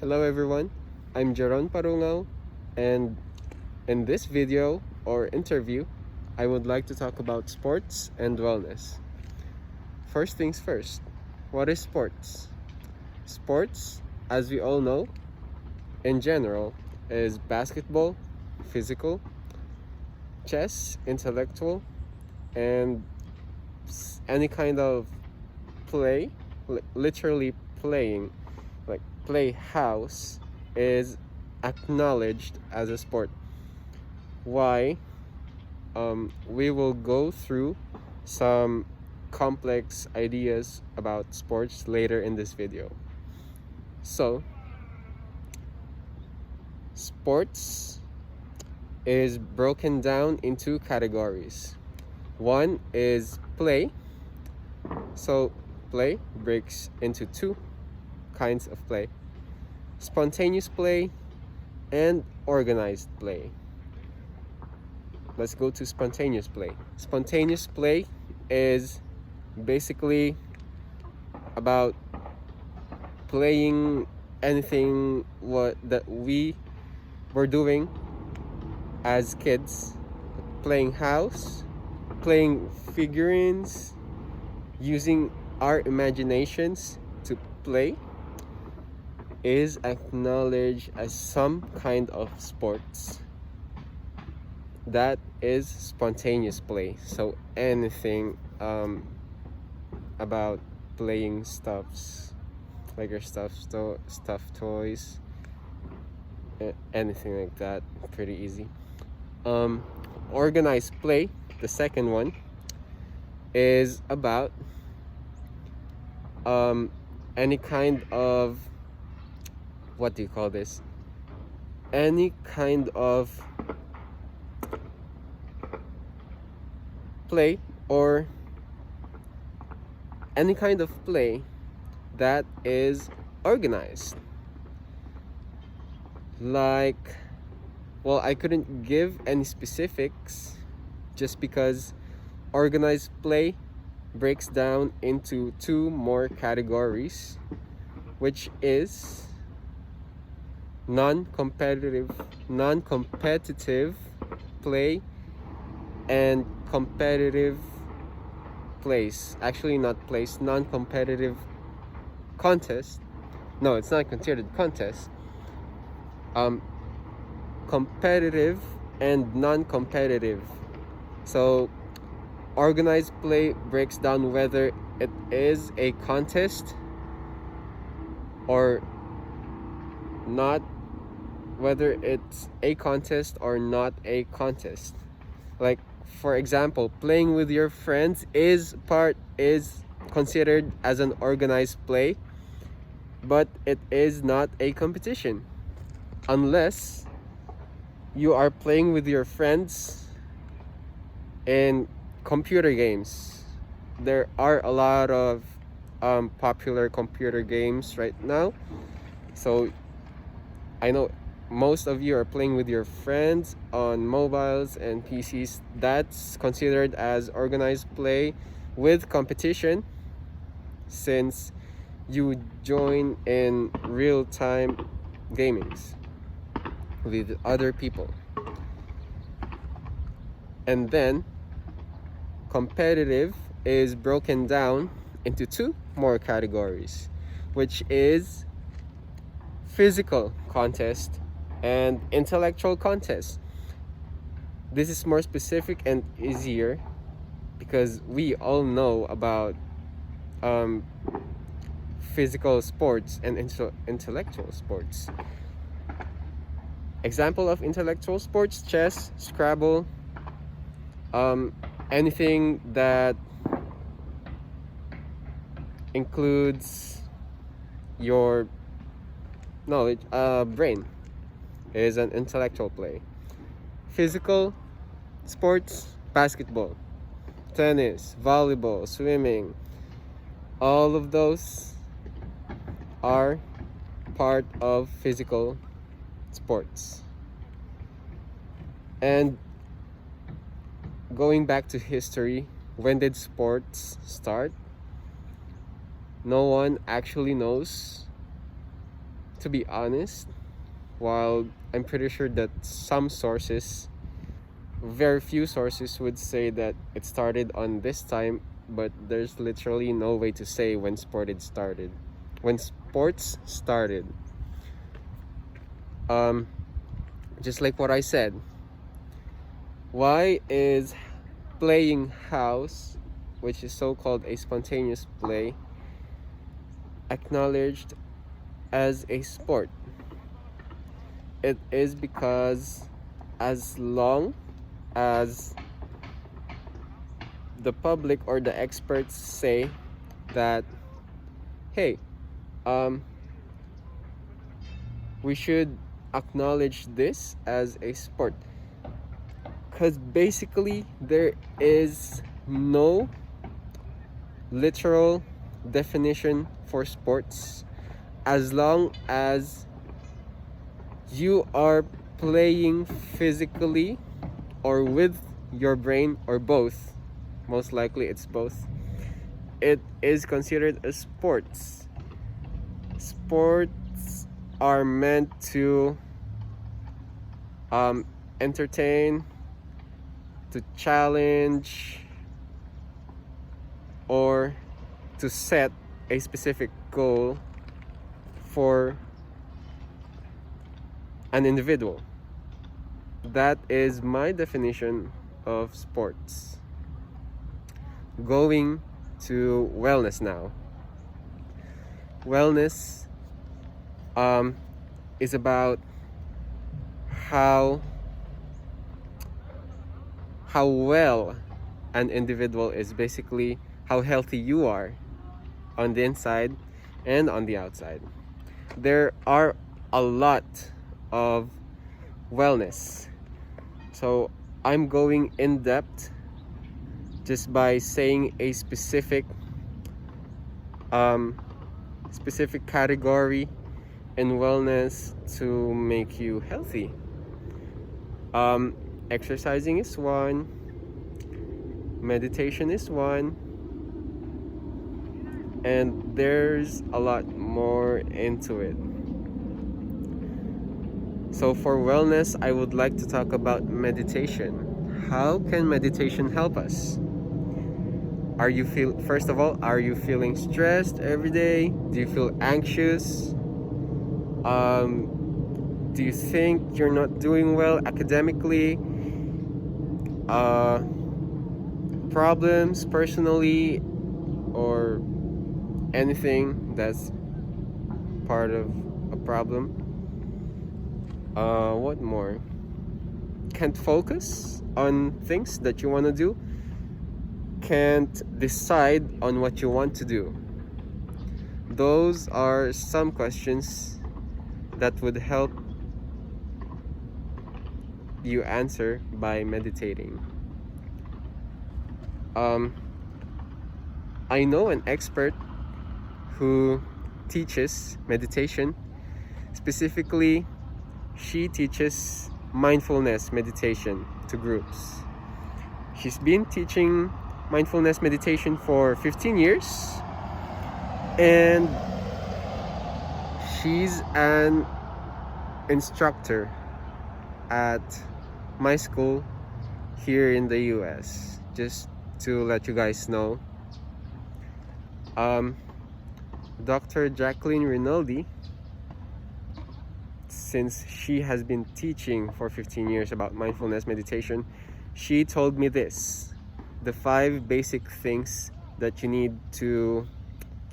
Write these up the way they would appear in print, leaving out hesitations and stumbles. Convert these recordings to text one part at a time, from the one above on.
Hello everyone, I'm Jeron Parungaw, and in this video or interview, I would like to talk about sports and wellness. First things first, what is sports? Sports, as we all know, in general, is basketball, physical, chess, intellectual, and any kind of play, literally playing, like playhouse, is acknowledged as a sport. Why? We will go through some complex ideas about sports later in this video. So, sports is broken down into categories. One is play. So, play breaks into two kinds of play: spontaneous play and organized play. Let's go to spontaneous play. Spontaneous play is basically about playing anything what that we were doing as kids, playing house, playing figurines, using our imaginations to play is acknowledged as some kind of sports. That is spontaneous play. So anything about playing stuffs, like your stuffed toys, anything like that, pretty easy. Organized play, the second one, is about any kind of, what do you call this? Any kind of play or any kind of play that is organized. Like, well, I couldn't give any specifics just because organized play breaks down into two more categories, which is non-competitive play and competitive plays. Actually, not plays, non-competitive contest. No, it's not considered contest. Competitive and non-competitive. So organized play breaks down whether it is a contest or not, whether it's a contest or not a contest. Like, for example, playing with your friends is considered as an organized play, but it is not a competition unless you are playing with your friends in computer games. There are a lot of popular computer games right now, so I know most of you are playing with your friends on mobiles and PCs. That's considered as organized play with competition, since you join in real-time gamings with other people. And then competitive is broken down into two more categories, which is physical contest and intellectual contest. This is more specific and easier because we all know about physical sports and intellectual sports. Example of intellectual sports: chess, Scrabble, anything that includes your knowledge, brain, is an intellectual play. Physical sports: basketball, tennis, volleyball, swimming, all of those are part of physical sports. And going back to history, when did sports start? No one actually knows to be honest, while I'm pretty sure that some sources, very few sources, would say that it started on this time, but there's literally no way to say when sports started. Just like what I said, why is playing house, which is so-called a spontaneous play, acknowledged as a sport? It is because as long as the public or the experts say that, hey, we should acknowledge this as a sport, because basically there is no literal definition for sports as long as you are playing physically or with your brain, or both. Most likely it's both. It is considered a sports. Sports are meant to entertain, to challenge, or to set a specific goal for an individual. That is my definition of sports. Going to wellness now. Wellness is about how well an individual is, basically how healthy you are on the inside and on the outside. There are a lot of wellness, so I'm going in depth just by saying a specific category in wellness to make you healthy. Exercising is one, meditation is one, and there's a lot more into it. So for wellness, I would like to talk about meditation. How can meditation help us? First of all, are you feeling stressed every day? Do you feel anxious? Do you think you're not doing well academically? Problems personally, or anything that's part of a problem? What more? Can't focus on things that you want to do? Can't decide on what you want to do? Those are some questions that would help you answer by meditating. I know an expert who teaches meditation. Specifically, she teaches mindfulness meditation to groups. She's been teaching mindfulness meditation for 15 years, and she's an instructor at my school here in the US. Just to let you guys know, Dr. Jacqueline Rinaldi, since she has been teaching for 15 years about mindfulness meditation, she told me this: the 5 basic things that you need to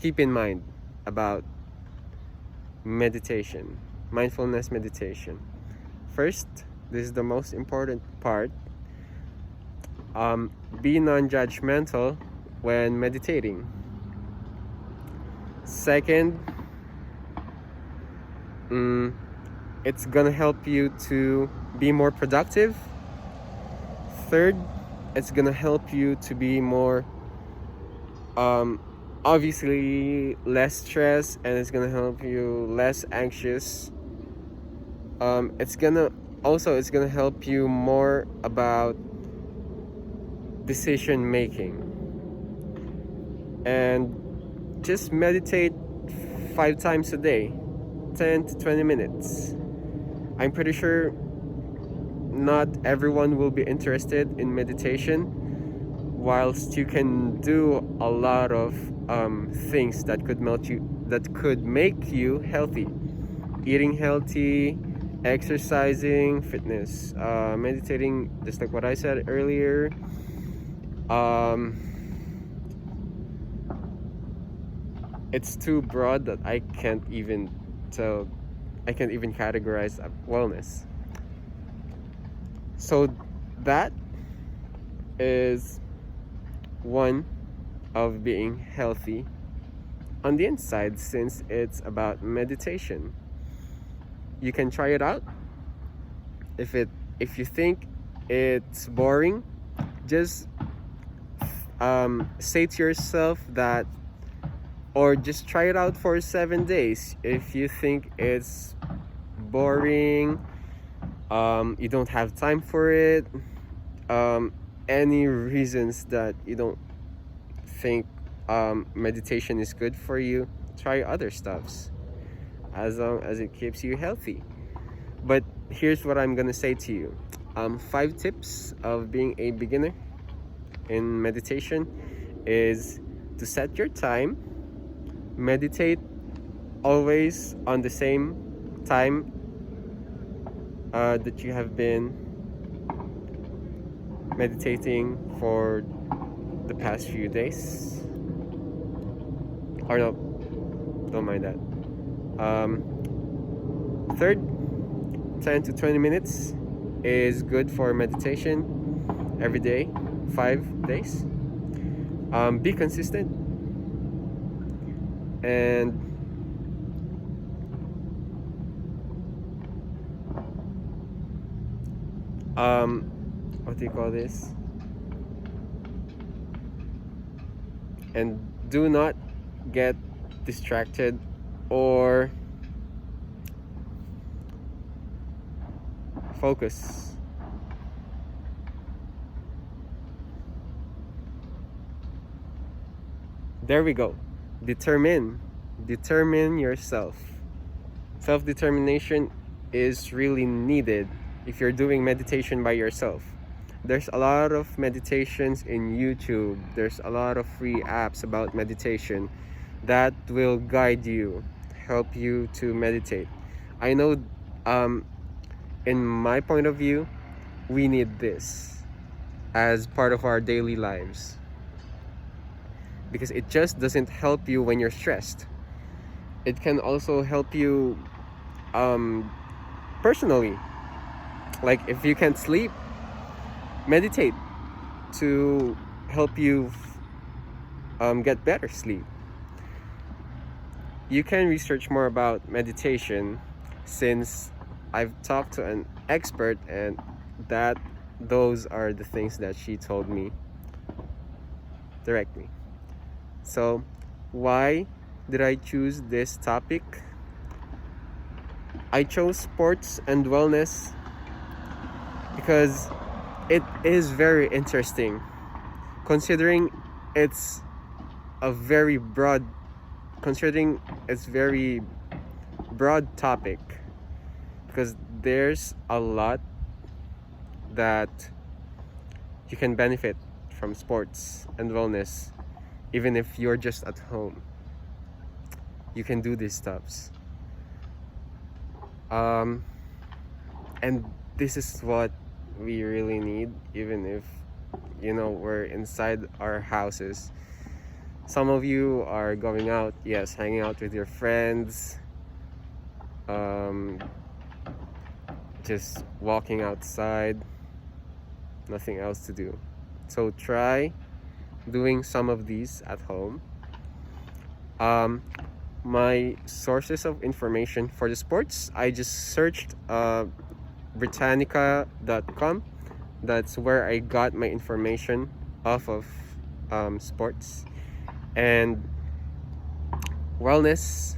keep in mind about meditation, mindfulness meditation. First, this is the most important part. Be non-judgmental when meditating. Second, it's gonna help you to be more productive. Third, it's gonna help you to be more obviously less stressed, and it's gonna help you less anxious. It's gonna help you more about decision making. And just meditate 5 times a day, 10 to 20 minutes. I'm pretty sure not everyone will be interested in meditation, whilst you can do a lot of things that could make you healthy. Eating healthy, exercising, fitness, meditating, just like what I said earlier. It's too broad that I can't even categorize wellness. So that is one of being healthy on the inside, since it's about meditation. You can try it out. If you think it's boring, just say to yourself that, or just try it out for 7 days. If you think it's boring, you don't have time for it, any reasons that you don't think meditation is good for you, try other stuffs, as long as it keeps you healthy. But here's what I'm gonna say to you. 5 tips of being a beginner in meditation is to set your time. Meditate always on the same time that you have been meditating for the past few days. Or no, don't mind that. Third, 10 to 20 minutes is good for meditation every day, 5 days. Be consistent, and what do you call this? And do not get distracted or focus. There we go. Determine yourself. Self-determination is really needed if you're doing meditation by yourself. There's a lot of meditations in YouTube. There's a lot of free apps about meditation that will guide you, help you to meditate. I know, in my point of view, we need this as part of our daily lives, because it just doesn't help you when you're stressed. It can also help you personally. Like if you can't sleep, meditate to help you get better sleep. You can research more about meditation, since I've talked to an expert, and those are the things that she told me directly. So why did I choose this topic? I chose sports and wellness because it is very interesting, considering it's very broad topic, because there's a lot that you can benefit from sports and wellness. Even if you're just at home, you can do these stuffs. And this is what we really need, even if we're inside our houses. Some of you are going out, yes, hanging out with your friends, just walking outside, nothing else to do. So try doing some of these at home. My sources of information for the sports, I just searched Britannica.com. That's where I got my information off of sports. And wellness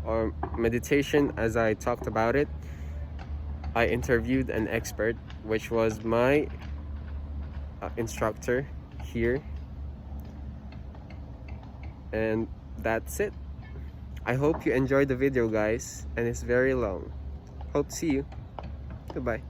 or meditation, as I talked about it, I interviewed an expert, which was my instructor here. And that's it. I hope you enjoyed the video, guys, and it's very long. Hope to see you. Goodbye.